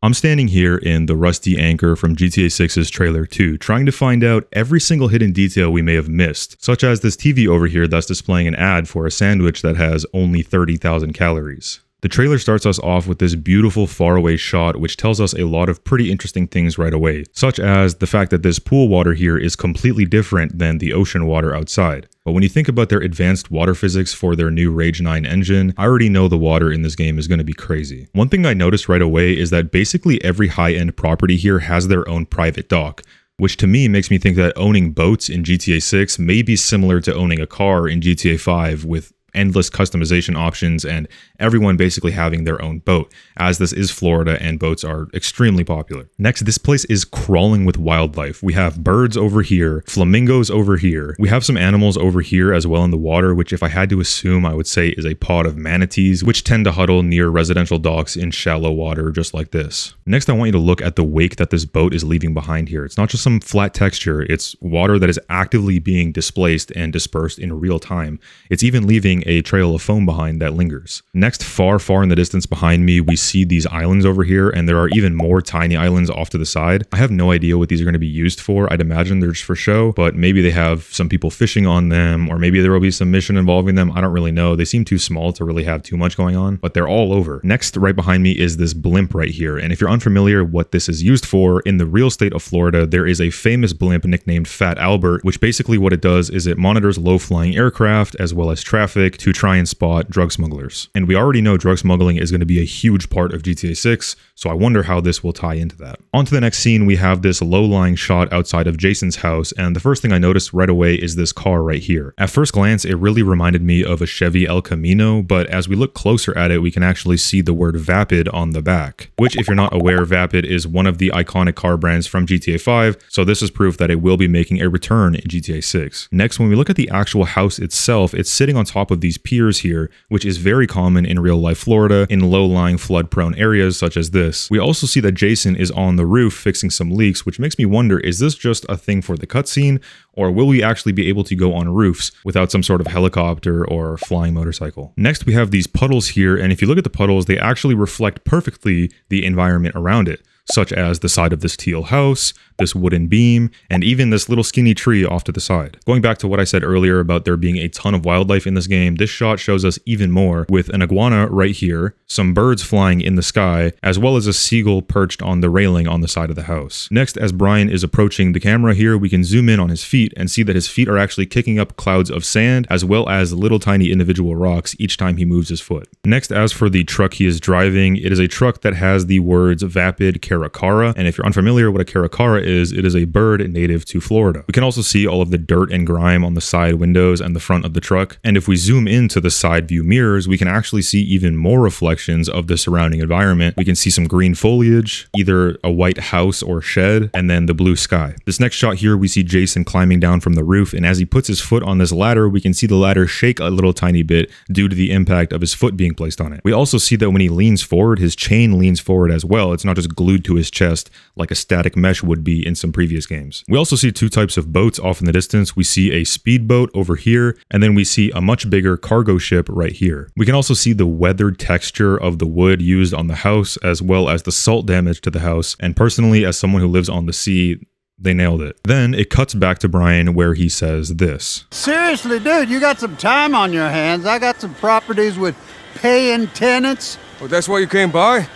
I'm standing here in the Rusty Anchor from GTA 6's trailer 2, trying to find out every single hidden detail we may have missed, such as this TV over here that's displaying an ad for a sandwich that has only 30,000 calories. The trailer starts us off with this beautiful faraway shot which tells us a lot of pretty interesting things right away, such as the fact that this pool water here is completely different than the ocean water outside. But when you think about their advanced water physics for their new Rage 9 engine, I already know the water in this game is going to be crazy. One thing I noticed right away is that basically every high-end property here has their own private dock, which to me makes me think that owning boats in GTA 6 may be similar to owning a car in GTA 5 with endless customization options and everyone basically having their own boat, as this is Florida and boats are extremely popular. Next, this place is crawling with wildlife. We have birds over here, flamingos over here. We have some animals over here as well in the water, which if I had to assume, I would say is a pod of manatees, which tend to huddle near residential docks in shallow water just like this. Next, I want you to look at the wake that this boat is leaving behind here. It's not just some flat texture, it's water that is actively being displaced and dispersed in real time. It's even leaving a trail of foam behind that lingers. Next, far in the distance behind me, we see these islands over here, and there are even more tiny islands off to the side. I have no idea what these are going to be used for. I'd imagine they're just for show, but maybe they have some people fishing on them, or maybe there will be some mission involving them. I don't really know. They seem too small to really have too much going on, but they're all over. Next, right behind me is this blimp right here, and if you're unfamiliar what this is used for, in the real state of Florida, there is a famous blimp nicknamed Fat Albert, which basically what it does is it monitors low-flying aircraft as well as traffic to try and spot drug smugglers. And we already know drug smuggling is going to be a huge part of GTA 6, so I wonder how this will tie into that. On to the next scene, we have this low-lying shot outside of Jason's house, and the first thing I noticed right away is this car right here. At first glance, it really reminded me of a Chevy El Camino, but as we look closer at it, we can actually see the word Vapid on the back, which if you're not aware, Vapid is one of the iconic car brands from GTA 5, so this is proof that it will be making a return in GTA 6. Next, when we look at the actual house itself, it's sitting on top of these piers here, which is very common in real life Florida in low-lying flood-prone areas such as this. We also see that Jason is on the roof fixing some leaks, which makes me wonder, is this just a thing for the cutscene, or will we actually be able to go on roofs without some sort of helicopter or flying motorcycle? Next, we have these puddles here, and if you look at the puddles, they actually reflect perfectly the environment around it, such as the side of this teal house, this wooden beam, and even this little skinny tree off to the side. Going back to what I said earlier about there being a ton of wildlife in this game, this shot shows us even more with an iguana right here, some birds flying in the sky, as well as a seagull perched on the railing on the side of the house. Next, as Brian is approaching the camera here, we can zoom in on his feet and see that his feet are actually kicking up clouds of sand, as well as little tiny individual rocks each time he moves his foot. Next, as for the truck he is driving, it is a truck that has the words Vapid Caracara, and if you're unfamiliar what a caracara is, it is a bird native to Florida. We can also see all of the dirt and grime on the side windows and the front of the truck, and if we zoom into the side view mirrors, we can actually see even more reflections of the surrounding environment. We can see some green foliage, either a white house or shed, and then the blue sky. This next shot here, we see Jason climbing down from the roof, and as he puts his foot on this ladder, we can see the ladder shake a little tiny bit due to the impact of his foot being placed on it. We also see that when he leans forward, his chain leans forward as well. It's not just glued to his chest like a static mesh would be in some previous games. We also see two types of boats off in the distance. We see a speedboat over here, and then we see a much bigger cargo ship right here. We can also see the weathered texture of the wood used on the house, as well as the salt damage to the house, and personally, as someone who lives on the sea, they nailed it. Then it cuts back to Brian where he says this. Seriously, dude, you got some time on your hands. I got some properties with paying tenants. Oh, that's why you came by?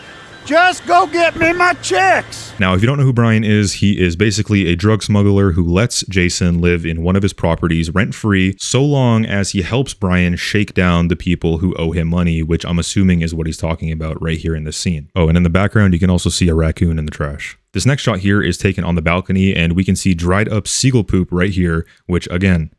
Just go get me my checks! Now, if you don't know who Brian is, he is basically a drug smuggler who lets Jason live in one of his properties rent-free so long as he helps Brian shake down the people who owe him money, which I'm assuming is what he's talking about right here in this scene. Oh, and in the background, you can also see a raccoon in the trash. This next shot here is taken on the balcony, and we can see dried up seagull poop right here, which again,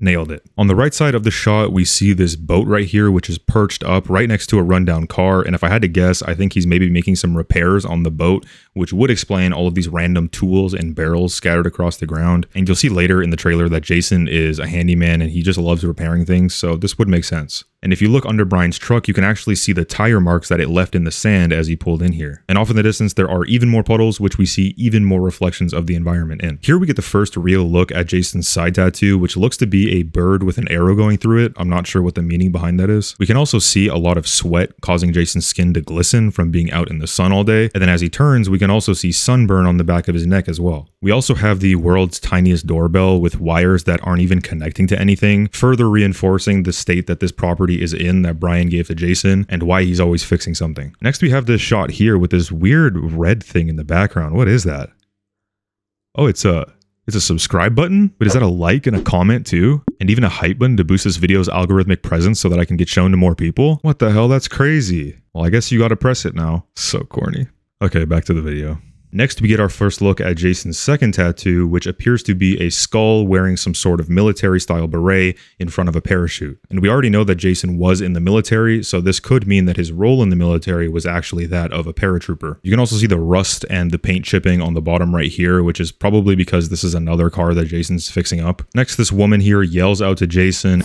nailed it. On the right side of the shot, we see this boat right here, which is perched up right next to a rundown car. And if I had to guess, I think he's maybe making some repairs on the boat, which would explain all of these random tools and barrels scattered across the ground. And you'll see later in the trailer that Jason is a handyman and he just loves repairing things, so this would make sense. And if you look under Brian's truck, you can actually see the tire marks that it left in the sand as he pulled in here. And off in the distance, there are even more puddles, which we see even more reflections of the environment in. Here we get the first real look at Jason's side tattoo, which looks to be a bird with an arrow going through it. I'm not sure what the meaning behind that is. We can also see a lot of sweat causing Jason's skin to glisten from being out in the sun all day. And then as he turns, we can also see sunburn on the back of his neck as well. We also have the world's tiniest doorbell with wires that aren't even connecting to anything, further reinforcing the state that this property is in that Brian gave to Jason and why he's always fixing something. Next, we have this shot here with this weird red thing in the background. What is that? Oh, it's a subscribe button, but is that a like and a comment too? And even a hype button to boost this video's algorithmic presence so that I can get shown to more people? What the hell? That's crazy. Well, I guess you gotta press it now. So corny. Okay, back to the video. Next, we get our first look at Jason's second tattoo, which appears to be a skull wearing some sort of military-style beret in front of a parachute. And we already know that Jason was in the military, so this could mean that his role in the military was actually that of a paratrooper. You can also see the rust and the paint chipping on the bottom right here, which is probably because this is another car that Jason's fixing up. Next, this woman here yells out to Jason.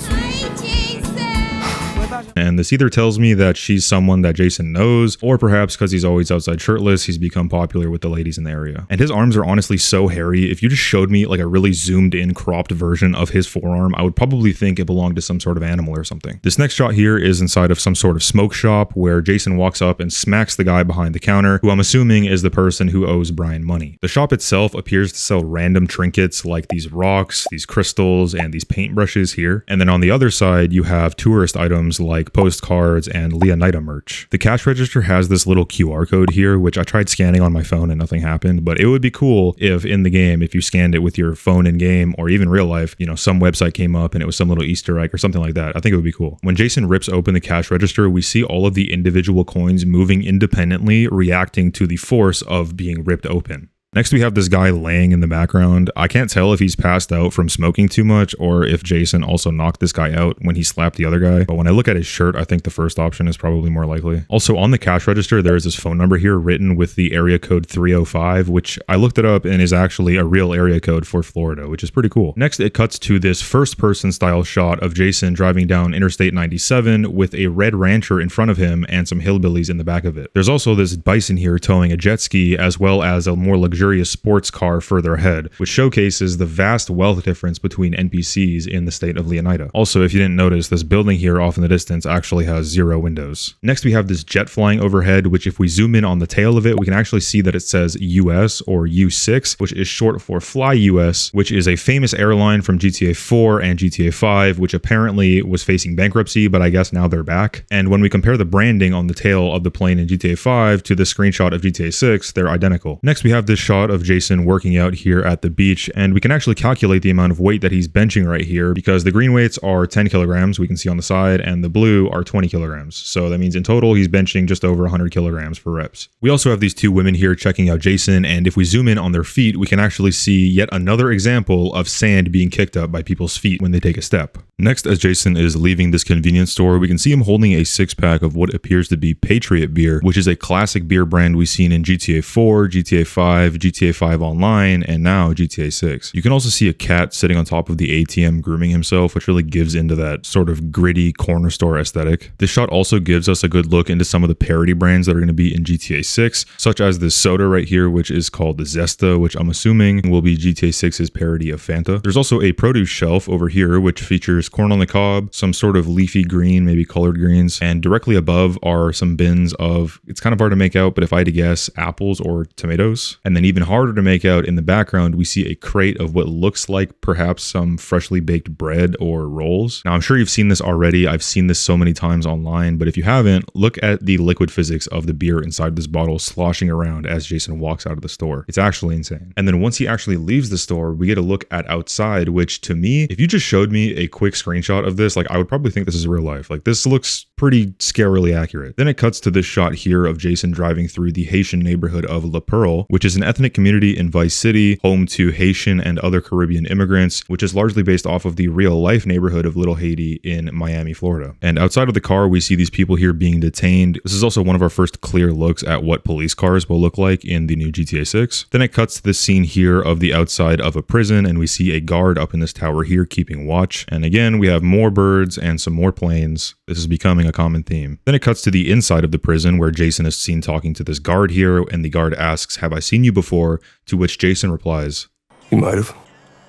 And this either tells me that she's someone that Jason knows, or perhaps because he's always outside shirtless, he's become popular with the ladies in the area. And his arms are honestly so hairy. If you just showed me like a really zoomed in cropped version of his forearm, I would probably think it belonged to some sort of animal or something. This next shot here is inside of some sort of smoke shop where Jason walks up and smacks the guy behind the counter, who I'm assuming is the person who owes Brian money. The shop itself appears to sell random trinkets like these rocks, these crystals, and these paintbrushes here. And then on the other side, you have tourist items like postcards and Leonida merch. The cash register has this little QR code here, which I tried scanning on my phone and nothing happened, but it would be cool if in the game, if you scanned it with your phone in game or even real life, you know, some website came up and it was some little Easter egg or something like that. I think it would be cool. When Jason rips open the cash register, we see all of the individual coins moving independently, reacting to the force of being ripped open. Next, we have this guy laying in the background. I can't tell if he's passed out from smoking too much or if Jason also knocked this guy out when he slapped the other guy. But when I look at his shirt, I think the first option is probably more likely. Also, on the cash register, there is this phone number here written with the area code 305, which I looked it up and is actually a real area code for Florida, which is pretty cool. Next, it cuts to this first-person style shot of Jason driving down Interstate 97 with a red rancher in front of him and some hillbillies in the back of it. There's also this bison here towing a jet ski as well as a more luxurious sports car further ahead, which showcases the vast wealth difference between NPCs in the state of Leonida. Also, if you didn't notice, this building here off in the distance actually has 0 windows. Next, we have this jet flying overhead, which if we zoom in on the tail of it, we can actually see that it says US or U6, which is short for Fly US, which is a famous airline from GTA 4 and GTA 5, which apparently was facing bankruptcy, but I guess now they're back. And when we compare the branding on the tail of the plane in GTA 5 to the screenshot of GTA 6, they're identical. Next, we have this shot of Jason working out here at the beach, and we can actually calculate the amount of weight that he's benching right here because the green weights are 10 kilograms, we can see on the side, and the blue are 20 kilograms. So that means in total, he's benching just over 100 kilograms for reps. We also have these two women here checking out Jason, and if we zoom in on their feet, we can actually see yet another example of sand being kicked up by people's feet when they take a step. Next, as Jason is leaving this convenience store, we can see him holding a 6-pack of what appears to be Patriot beer, which is a classic beer brand we've seen in GTA 4, GTA 5, GTA 5 Online, and now GTA 6. You can also see a cat sitting on top of the ATM grooming himself, which really gives into that sort of gritty corner store aesthetic. This shot also gives us a good look into some of the parody brands that are going to be in GTA 6, such as this soda right here, which is called the Zesta, which I'm assuming will be GTA 6's parody of Fanta. There's also a produce shelf over here, which features corn on the cob, some sort of leafy green, maybe colored greens, and directly above are some bins of, it's kind of hard to make out, but if I had to guess, apples or tomatoes. And then even harder to make out, in the background, we see a crate of what looks like perhaps some freshly baked bread or rolls. Now, I'm sure you've seen this already. I've seen this so many times online, but if you haven't, look at the liquid physics of the beer inside this bottle sloshing around as Jason walks out of the store. It's actually insane. And then once he actually leaves the store, we get a look at outside, which to me, if you just showed me a quick screenshot of this, like I would probably think this is real life. Like this looks pretty scarily accurate. Then it cuts to this shot here of Jason driving through the Haitian neighborhood of La Pearl, which is an ethnic community in Vice City, home to Haitian and other Caribbean immigrants, which is largely based off of the real-life neighborhood of Little Haiti in Miami, Florida. And outside of the car, we see these people here being detained. This is also one of our first clear looks at what police cars will look like in the new GTA 6. Then it cuts to this scene here of the outside of a prison, and we see a guard up in this tower here keeping watch. And again, we have more birds and some more planes. This is becoming a common theme. Then it cuts to the inside of the prison where Jason is seen talking to this guard here, and the guard asks, "Have I seen you before?" To which Jason replies, "You might have."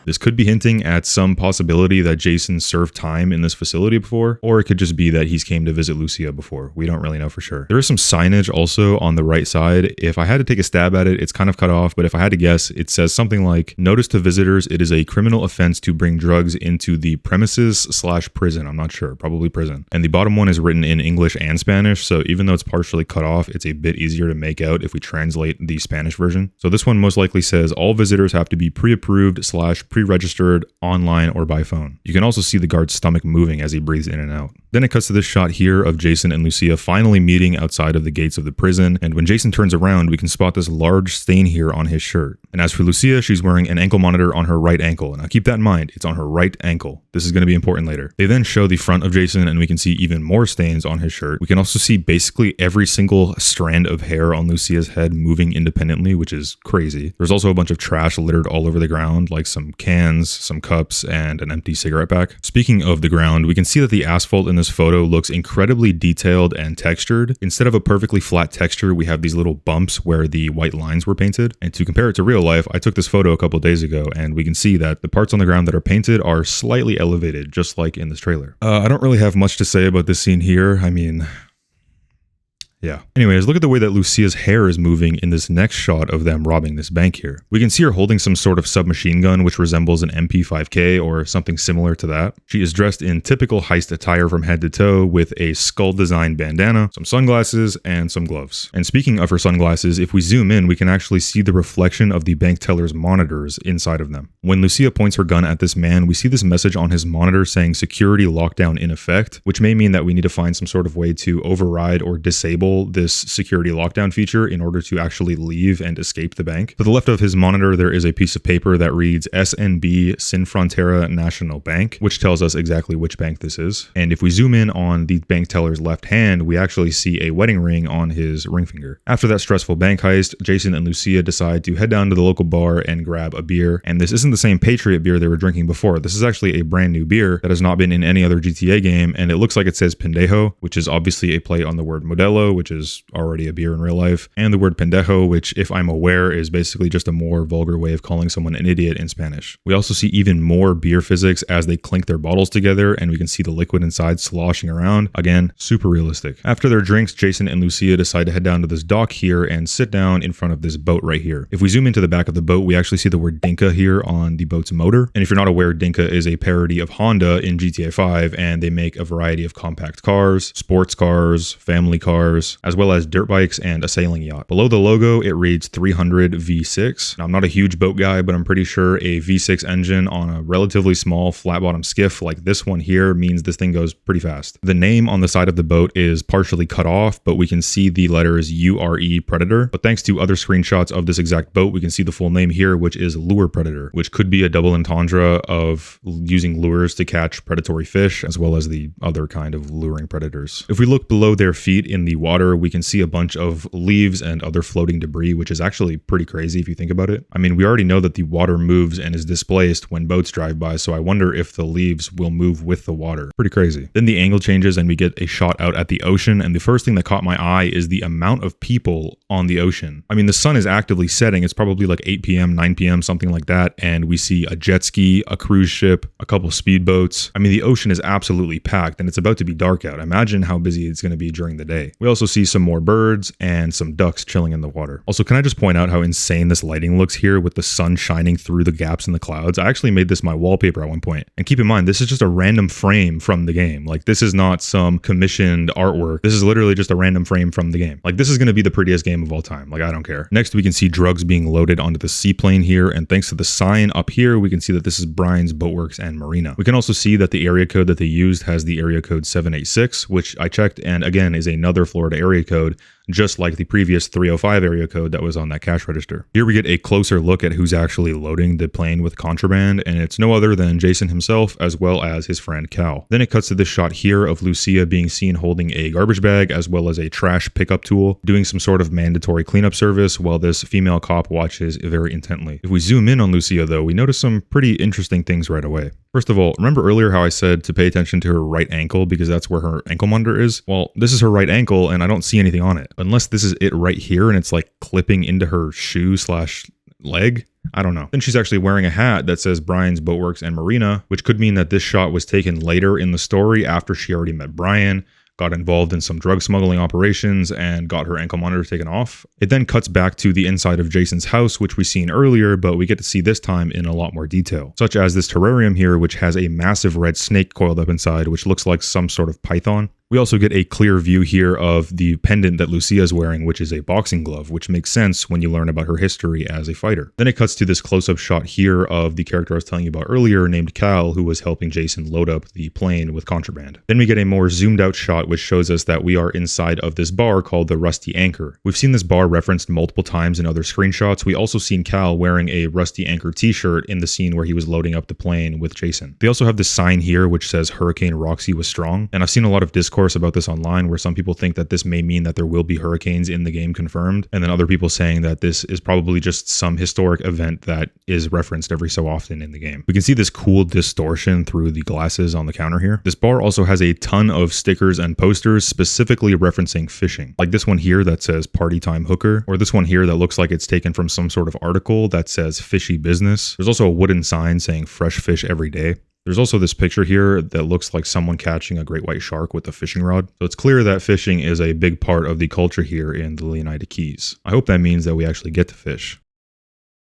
This could be hinting at some possibility that Jason served time in this facility before, or it could just be that he's came to visit Lucia before. We don't really know for sure. There is some signage also on the right side. If I had to take a stab at it, it's kind of cut off, but if I had to guess, it says something like, "Notice to visitors, it is a criminal offense to bring drugs into the premises/prison." I'm not sure, probably prison. And the bottom one is written in English and Spanish, so even though it's partially cut off, it's a bit easier to make out if we translate the Spanish version. So this one most likely says, "All visitors have to be pre-approved/pre-registered online or by phone." You can also see the guard's stomach moving as he breathes in and out. Then it cuts to this shot here of Jason and Lucia finally meeting outside of the gates of the prison, and when Jason turns around, we can spot this large stain here on his shirt. And as for Lucia, she's wearing an ankle monitor on her right ankle. Now keep that in mind, it's on her right ankle. This is going to be important later. They then show the front of Jason, and we can see even more stains on his shirt. We can also see basically every single strand of hair on Lucia's head moving independently, which is crazy. There's also a bunch of trash littered all over the ground, like some cans, some cups, and an empty cigarette pack. Speaking of the ground, we can see that the asphalt in this photo looks incredibly detailed and textured. Instead of a perfectly flat texture, we have these little bumps where the white lines were painted. And to compare it to real life, I took this photo a couple days ago, and we can see that the parts on the ground that are painted are slightly elevated, just like in this trailer. I don't really have much to say about this scene here. I mean, yeah. Anyways, look at the way that Lucia's hair is moving in this next shot of them robbing this bank here. We can see her holding some sort of submachine gun, which resembles an MP5K or something similar to that. She is dressed in typical heist attire from head to toe with a skull design bandana, some sunglasses, and some gloves. And speaking of her sunglasses, if we zoom in, we can actually see the reflection of the bank teller's monitors inside of them. When Lucia points her gun at this man, we see this message on his monitor saying security lockdown in effect, which may mean that we need to find some sort of way to override or disable this security lockdown feature in order to actually leave and escape the bank. To the left of his monitor, there is a piece of paper that reads SNB Sin Frontera National Bank, which tells us exactly which bank this is. And if we zoom in on the bank teller's left hand, we actually see a wedding ring on his ring finger. After that stressful bank heist, Jason and Lucia decide to head down to the local bar and grab a beer. And this isn't the same Patriot beer they were drinking before. This is actually a brand new beer that has not been in any other GTA game, and it looks like it says Pendejo, which is obviously a play on the word Modelo, which is already a beer in real life, and the word pendejo, which, if I'm aware, is basically just a more vulgar way of calling someone an idiot in Spanish. We also see even more beer physics as they clink their bottles together, and we can see the liquid inside sloshing around. Again, super realistic. After their drinks, Jason and Lucia decide to head down to this dock here and sit down in front of this boat right here. If we zoom into the back of the boat, we actually see the word Dinka here on the boat's motor. And if you're not aware, Dinka is a parody of Honda in GTA 5, and they make a variety of compact cars, sports cars, family cars, as well as dirt bikes and a sailing yacht. Below the logo, it reads 300 V6. Now, I'm not a huge boat guy, but I'm pretty sure a V6 engine on a relatively small flat-bottom skiff like this one here means this thing goes pretty fast. The name on the side of the boat is partially cut off, but we can see the letters URE Predator. But thanks to other screenshots of this exact boat, we can see the full name here, which is Lure Predator, which could be a double entendre of using lures to catch predatory fish, as well as the other kind of luring predators. If we look below their feet in the water, we can see a bunch of leaves and other floating debris, which is actually pretty crazy if you think about it. I mean, we already know that the water moves and is displaced when boats drive by, so I wonder if the leaves will move with the water. Pretty crazy. Then the angle changes and we get a shot out at the ocean, and the first thing that caught my eye is the amount of people on the ocean. I mean, the sun is actively setting. It's probably like 8 p.m., 9 p.m., something like that, and we see a jet ski, a cruise ship, a couple speedboats. I mean, the ocean is absolutely packed, and it's about to be dark out. Imagine how busy it's going to be during the day. We also see some more birds and some ducks chilling in the water. Also, can I just point out how insane this lighting looks here with the sun shining through the gaps in the clouds? I actually made this my wallpaper at one point. And keep in mind, this is just a random frame from the game. Like, this is not some commissioned artwork. This is literally just a random frame from the game. Like, this is going to be the prettiest game of all time. Like, I don't care. Next, we can see drugs being loaded onto the seaplane here. And thanks to the sign up here, we can see that this is Brian's Boatworks and Marina. We can also see that the area code that they used has the area code 786, which I checked, and again, is another Florida Florida area code, just like the previous 305 area code that was on that cash register. Here we get a closer look at who's actually loading the plane with contraband, and it's no other than Jason himself as well as his friend Cal. Then it cuts to this shot here of Lucia being seen holding a garbage bag as well as a trash pickup tool, doing some sort of mandatory cleanup service while this female cop watches very intently. If we zoom in on Lucia though, we notice some pretty interesting things right away. First of all, remember earlier how I said to pay attention to her right ankle because that's where her ankle monitor is? Well, this is her right ankle and I don't see anything on it. Unless this is it right here and it's like clipping into her shoe / leg. I don't know. Then she's actually wearing a hat that says Brian's Boatworks and Marina, which could mean that this shot was taken later in the story after she already met Brian, got involved in some drug smuggling operations, and got her ankle monitor taken off. It then cuts back to the inside of Jason's house, which we've seen earlier, but we get to see this time in a lot more detail, such as this terrarium here, which has a massive red snake coiled up inside, which looks like some sort of python. We also get a clear view here of the pendant that Lucia is wearing, which is a boxing glove, which makes sense when you learn about her history as a fighter. Then it cuts to this close-up shot here of the character I was telling you about earlier named Cal, who was helping Jason load up the plane with contraband. Then we get a more zoomed out shot, which shows us that we are inside of this bar called the Rusty Anchor. We've seen this bar referenced multiple times in other screenshots. We also seen Cal wearing a Rusty Anchor t-shirt in the scene where he was loading up the plane with Jason. They also have this sign here which says Hurricane Roxy was strong, and I've seen a lot of discourse about this online where some people think that this may mean that there will be hurricanes in the game confirmed, and then other people saying that this is probably just some historic event that is referenced every so often in the game. We can see this cool distortion through the glasses on the counter here. This bar also has a ton of stickers and posters specifically referencing fishing, like this one here that says Party Time Hooker, or this one here that looks like it's taken from some sort of article that says Fishy Business. There's also a wooden sign saying Fresh Fish Every Day. There's also this picture here that looks like someone catching a great white shark with a fishing rod. So it's clear that fishing is a big part of the culture here in the Leonida Keys. I hope that means that we actually get to fish.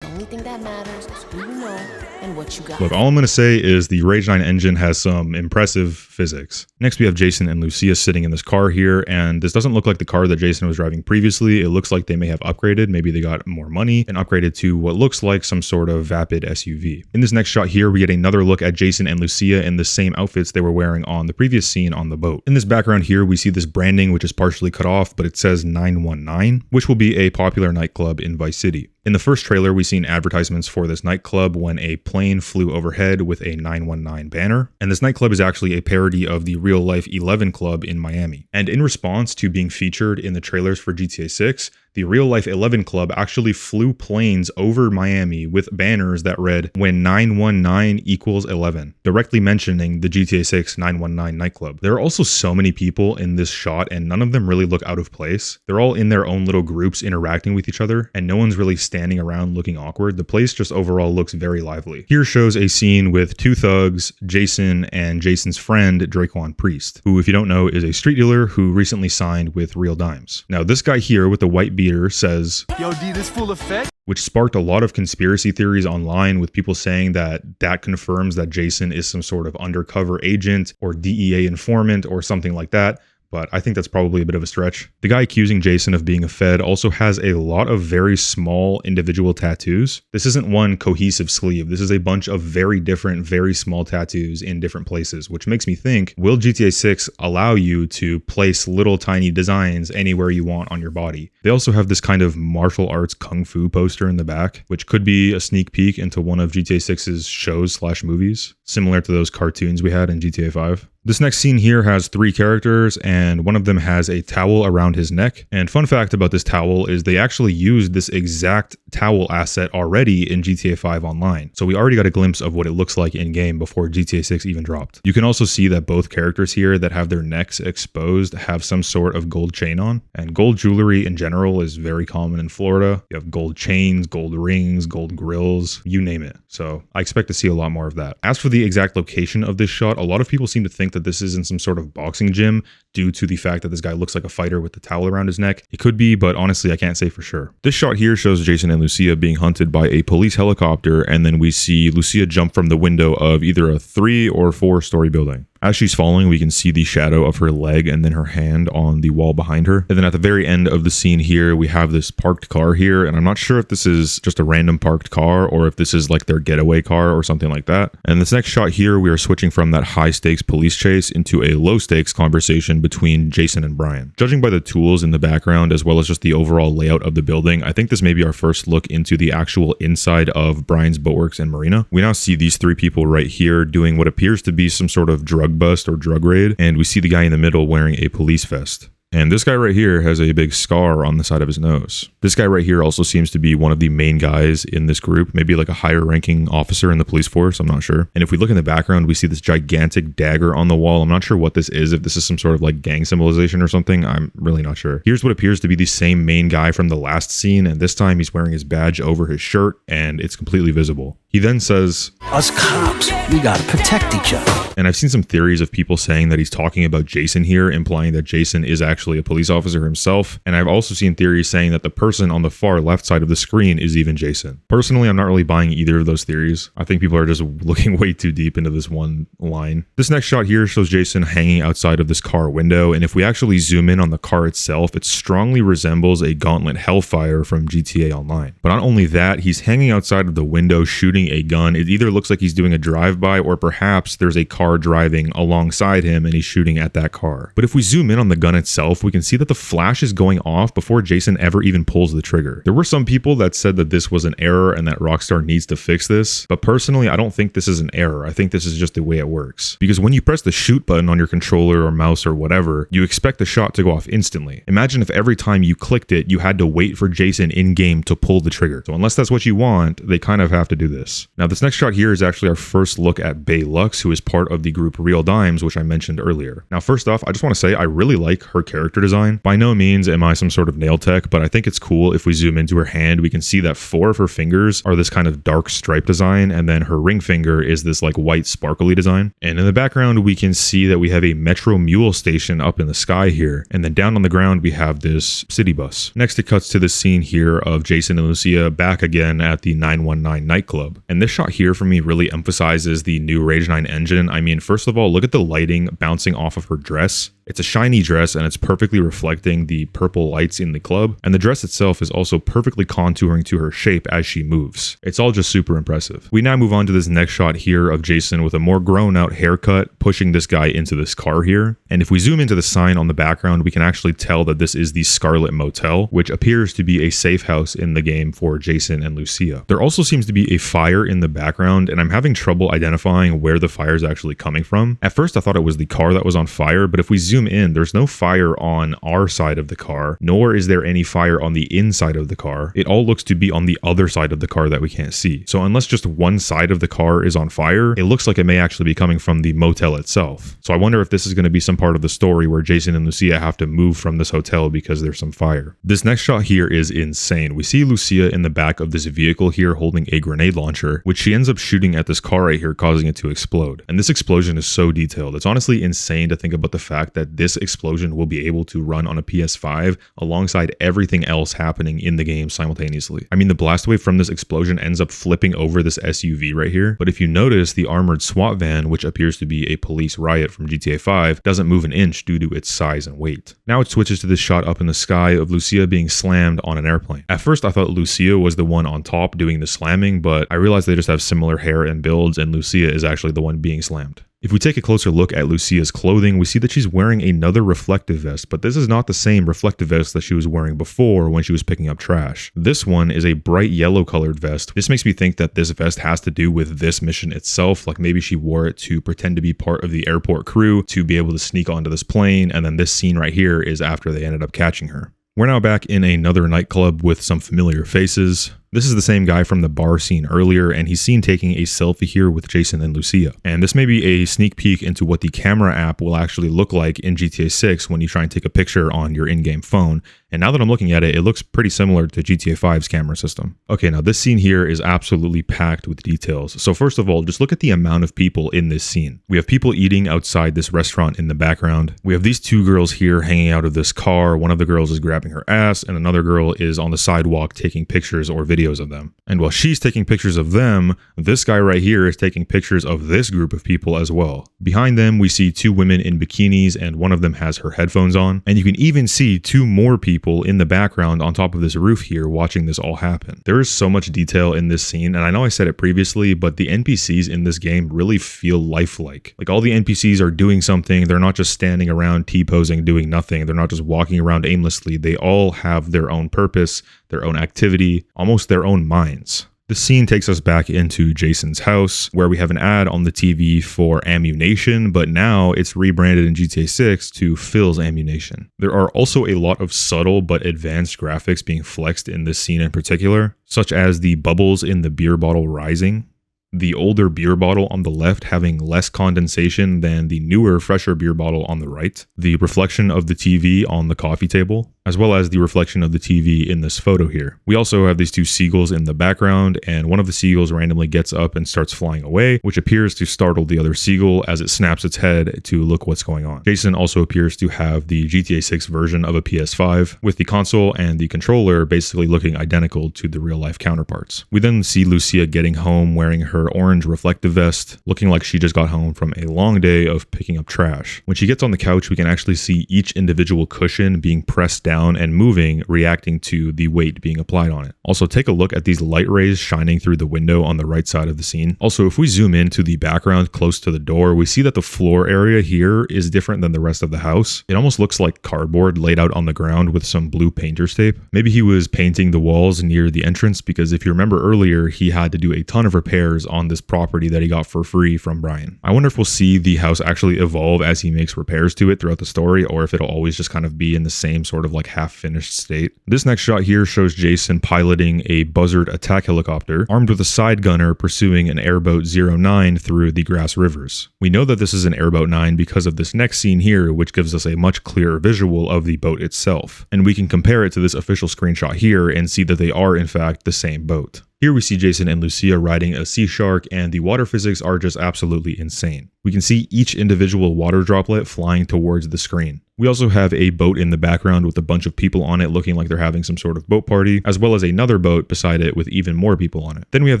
The only thing that matters is who you know and what you got. Look, all I'm going to say is the Rage 9 engine has some impressive physics. Next, we have Jason and Lucia sitting in this car here, and this doesn't look like the car that Jason was driving previously. It looks like they may have upgraded. Maybe they got more money and upgraded to what looks like some sort of vapid SUV. In this next shot here, we get another look at Jason and Lucia in the same outfits they were wearing on the previous scene on the boat. In this background here, we see this branding, which is partially cut off, but it says 919, which will be a popular nightclub in Vice City. In the first trailer, we seen advertisements for this nightclub when a plane flew overhead with a 919 banner. And this nightclub is actually a parody of the real-life 11 Club in Miami. And in response to being featured in the trailers for GTA 6, the real-life 11 Club actually flew planes over Miami with banners that read, "When 919 equals 11," directly mentioning the GTA 6 919 nightclub. There are also so many people in this shot, and none of them really look out of place. They're all in their own little groups interacting with each other, and no one's really standing around looking awkward. The place just overall looks very lively. Here shows a scene with two thugs, Jason and Jason's friend, Draquan Priest, who, if you don't know, is a street dealer who recently signed with Real Dimes. Now, this guy here with the white beater says, "Yo, D, this full effect?" which sparked a lot of conspiracy theories online, with people saying that that confirms that Jason is some sort of undercover agent or DEA informant or something like that. But I think that's probably a bit of a stretch. The guy accusing Jason of being a Fed also has a lot of very small individual tattoos. This isn't one cohesive sleeve. This is a bunch of very different, very small tattoos in different places, which makes me think, will GTA 6 allow you to place little tiny designs anywhere you want on your body? They also have this kind of martial arts kung fu poster in the back, which could be a sneak peek into one of GTA 6's shows/movies, similar to those cartoons we had in GTA 5. This next scene here has three characters, and one of them has a towel around his neck. And fun fact about this towel is they actually used this exact towel asset already in GTA 5 Online. So we already got a glimpse of what it looks like in game before GTA 6 even dropped. You can also see that both characters here that have their necks exposed have some sort of gold chain on. And gold jewelry in general is very common in Florida. You have gold chains, gold rings, gold grills, you name it. So I expect to see a lot more of that. As for the exact location of this shot, a lot of people seem to think that this is in some sort of boxing gym due to the fact that this guy looks like a fighter with the towel around his neck. It could be, but honestly, I can't say for sure. This shot here shows Jason and Lucia being hunted by a police helicopter, and then we see Lucia jump from the window of either a 3 or 4 story building. As she's falling, we can see the shadow of her leg and then her hand on the wall behind her. And then at the very end of the scene here, we have this parked car here, and I'm not sure if this is just a random parked car or if this is like their getaway car or something like that. And this next shot here, we are switching from that high stakes police chase into a low stakes conversation between Jason and Brian. Judging by the tools in the background as well as just the overall layout of the building, I think this may be our first look into the actual inside of Brian's Boatworks and Marina. We now see these three people right here doing what appears to be some sort of drug bust or drug raid, and we see the guy in the middle wearing a police vest. And this guy right here has a big scar on the side of his nose. This guy right here also seems to be one of the main guys in this group, maybe like a higher ranking officer in the police force, I'm not sure. And if we look in the background, we see this gigantic dagger on the wall. I'm not sure what this is, if this is some sort of like gang symbolization or something, I'm really not sure. Here's what appears to be the same main guy from the last scene, and this time he's wearing his badge over his shirt, and it's completely visible. He then says, "Us cops, we gotta protect each other." And I've seen some theories of people saying that he's talking about Jason here, implying that Jason is actually a police officer himself. And I've also seen theories saying that the person on the far left side of the screen is even Jason. Personally, I'm not really buying either of those theories. I think people are just looking way too deep into this one line. This next shot here shows Jason hanging outside of this car window, and if we actually zoom in on the car itself, it strongly resembles a Gauntlet Hellfire from GTA Online. But not only that, he's hanging outside of the window shooting a gun. It either looks like he's doing a drive-by, or perhaps there's a car driving alongside him and he's shooting at that car. But if we zoom in on the gun itself, we can see that the flash is going off before Jason ever even pulls the trigger. There were some people that said that this was an error and that Rockstar needs to fix this, but personally I don't think this is an error. I think this is just the way it works. Because when you press the shoot button on your controller or mouse or whatever, you expect the shot to go off instantly. Imagine if every time you clicked it, you had to wait for Jason in-game to pull the trigger. So unless that's what you want, they kind of have to do this. Now this next shot here is actually our first look at Bay Lux, who is part of the group Real Dimes, which I mentioned earlier. Now first off, I just want to say I really like her character design. By no means am I some sort of nail tech, but I think it's cool. If we zoom into her hand, we can see that 4 of her fingers are this kind of dark stripe design, and then her ring finger is this like white sparkly design. And in the background, we can see that we have a Metro Mule station up in the sky here, and then down on the ground we have this city bus. Next it cuts to this scene here of Jason and Lucia back again at the 919 nightclub. And this shot here for me really emphasizes the new Rage 9 engine. I mean, first of all, look at the lighting bouncing off of her dress. It's a shiny dress and it's perfectly reflecting the purple lights in the club, and the dress itself is also perfectly contouring to her shape as she moves. It's all just super impressive. We now move on to this next shot here of Jason with a more grown out haircut pushing this guy into this car here, and if we zoom into the sign on the background, we can actually tell that this is the Scarlet Motel, which appears to be a safe house in the game for Jason and Lucia. There also seems to be a fire in the background, and I'm having trouble identifying where the fire is actually coming from. At first I thought it was the car that was on fire, but if we zoom in, there's no fire on our side of the car, nor is there any fire on the inside of the car. It all looks to be on the other side of the car that we can't see. So unless just one side of the car is on fire, it looks like it may actually be coming from the motel itself. So I wonder if this is going to be some part of the story where Jason and Lucia have to move from this hotel because there's some fire. This next shot here is insane. We see Lucia in the back of this vehicle here holding a grenade launcher, which she ends up shooting at this car right here, causing it to explode. And this explosion is so detailed. It's honestly insane to think about the fact that this explosion will be able to run on a PS5 alongside everything else happening in the game simultaneously. I mean, the blast wave from this explosion ends up flipping over this SUV right here, but if you notice, the armored SWAT van, which appears to be a police riot from GTA 5, doesn't move an inch due to its size and weight. Now it switches to this shot up in the sky of Lucia being slammed on an airplane. At first I thought Lucia was the one on top doing the slamming, but I realized they just have similar hair and builds, and Lucia is actually the one being slammed. If we take a closer look at Lucia's clothing, we see that she's wearing another reflective vest, but this is not the same reflective vest that she was wearing before when she was picking up trash. This one is a bright yellow colored vest. This makes me think that this vest has to do with this mission itself, like maybe she wore it to pretend to be part of the airport crew to be able to sneak onto this plane, and then this scene right here is after they ended up catching her. We're now back in another nightclub with some familiar faces. This is the same guy from the bar scene earlier, and he's seen taking a selfie here with Jason and Lucia. And this may be a sneak peek into what the camera app will actually look like in GTA 6 when you try and take a picture on your in-game phone. And now that I'm looking at it, it looks pretty similar to GTA 5's camera system. Okay, now this scene here is absolutely packed with details. So first of all, just look at the amount of people in this scene. We have people eating outside this restaurant in the background. We have these two girls here hanging out of this car. One of the girls is grabbing her ass and another girl is on the sidewalk taking pictures or videos of them. And while she's taking pictures of them, this guy right here is taking pictures of this group of people as well. Behind them, we see two women in bikinis and one of them has her headphones on. And you can even see two more people in the background on top of this roof here watching this all happen. There is so much detail in this scene, and I know I said it previously, but the NPCs in this game really feel lifelike. Like all the NPCs are doing something. They're not just standing around T-posing doing nothing. They're not just walking around aimlessly. They all have their own purpose, their own activity, almost their own minds. The scene takes us back into Jason's house, where we have an ad on the TV for Ammunition, but now it's rebranded in GTA 6 to Phil's Ammunition. There are also a lot of subtle but advanced graphics being flexed in this scene in particular, such as the bubbles in the beer bottle rising, the older beer bottle on the left having less condensation than the newer, fresher beer bottle on the right, the reflection of the TV on the coffee table, as well as the reflection of the TV in this photo here. We also have these two seagulls in the background, and one of the seagulls randomly gets up and starts flying away, which appears to startle the other seagull as it snaps its head to look what's going on. Jason also appears to have the GTA 6 version of a PS5, with the console and the controller basically looking identical to the real-life counterparts. We then see Lucia getting home wearing her orange reflective vest, looking like she just got home from a long day of picking up trash. When she gets on the couch, we can actually see each individual cushion being pressed down and moving, reacting to the weight being applied on it. Also, take a look at these light rays shining through the window on the right side of the scene. Also, if we zoom into the background close to the door, we see that the floor area here is different than the rest of the house. It almost looks like cardboard laid out on the ground with some blue painter's tape. Maybe he was painting the walls near the entrance, because if you remember earlier, he had to do a ton of repairs on this property that he got for free from Brian. I wonder if we'll see the house actually evolve as he makes repairs to it throughout the story, or if it'll always just kind of be in the same sort of like half-finished state. This next shot here shows Jason piloting a Buzzard attack helicopter, armed with a side gunner pursuing an Airboat 09 through the Grass Rivers. We know that this is an Airboat 9 because of this next scene here, which gives us a much clearer visual of the boat itself. And we can compare it to this official screenshot here and see that they are in fact the same boat. Here we see Jason and Lucia riding a sea shark, and the water physics are just absolutely insane. We can see each individual water droplet flying towards the screen. We also have a boat in the background with a bunch of people on it looking like they're having some sort of boat party, as well as another boat beside it with even more people on it. Then we have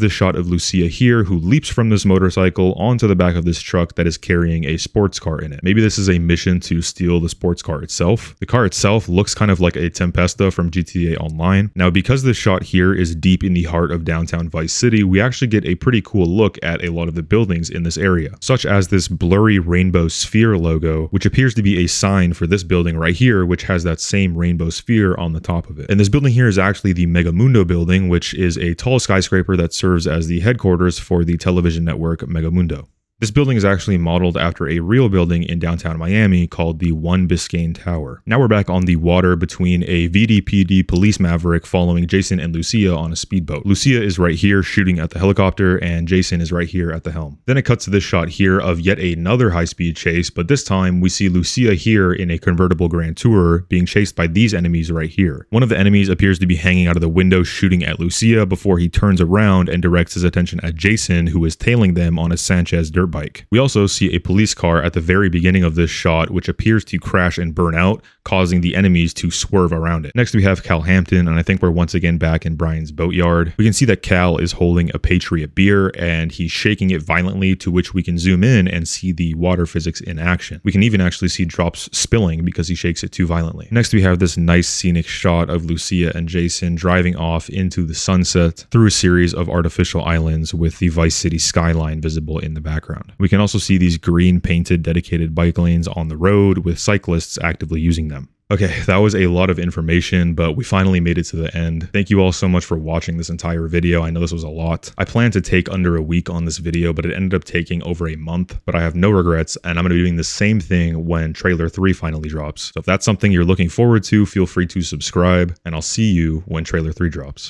this shot of Lucia here, who leaps from this motorcycle onto the back of this truck that is carrying a sports car in it. Maybe this is a mission to steal the sports car itself. The car itself looks kind of like a Tempesta from GTA Online. Now, because this shot here is deep in the heart of downtown Vice City, we actually get a pretty cool look at a lot of the buildings in this area, such as this blurry rainbow sphere logo, which appears to be a sign for this building right here, which has that same rainbow sphere on the top of it. And this building here is actually the Megamundo building, which is a tall skyscraper that serves as the headquarters for the television network Megamundo. This building is actually modeled after a real building in downtown Miami called the One Biscayne Tower. Now we're back on the water between a VDPD police maverick following Jason and Lucia on a speedboat. Lucia is right here shooting at the helicopter, and Jason is right here at the helm. Then it cuts to this shot here of yet another high-speed chase, but this time we see Lucia here in a convertible Grand Tourer being chased by these enemies right here. One of the enemies appears to be hanging out of the window shooting at Lucia before he turns around and directs his attention at Jason, who is tailing them on a Sanchez dirt bike. We also see a police car at the very beginning of this shot, which appears to crash and burn out, causing the enemies to swerve around it. Next we have Cal Hampton, and I think we're once again back in Brian's boatyard. We can see that Cal is holding a Patriot beer and he's shaking it violently, to which we can zoom in and see the water physics in action. We can even actually see drops spilling because he shakes it too violently. Next we have this nice scenic shot of Lucia and Jason driving off into the sunset through a series of artificial islands with the Vice City skyline visible in the background. We can also see these green painted dedicated bike lanes on the road with cyclists actively using them. Okay, that was a lot of information, but we finally made it to the end. Thank you all so much for watching this entire video. I know this was a lot. I planned to take under a week on this video, but it ended up taking over a month, but I have no regrets, and I'm going to be doing the same thing when trailer 3 finally drops. So if that's something you're looking forward to, feel free to subscribe, and I'll see you when trailer 3 drops.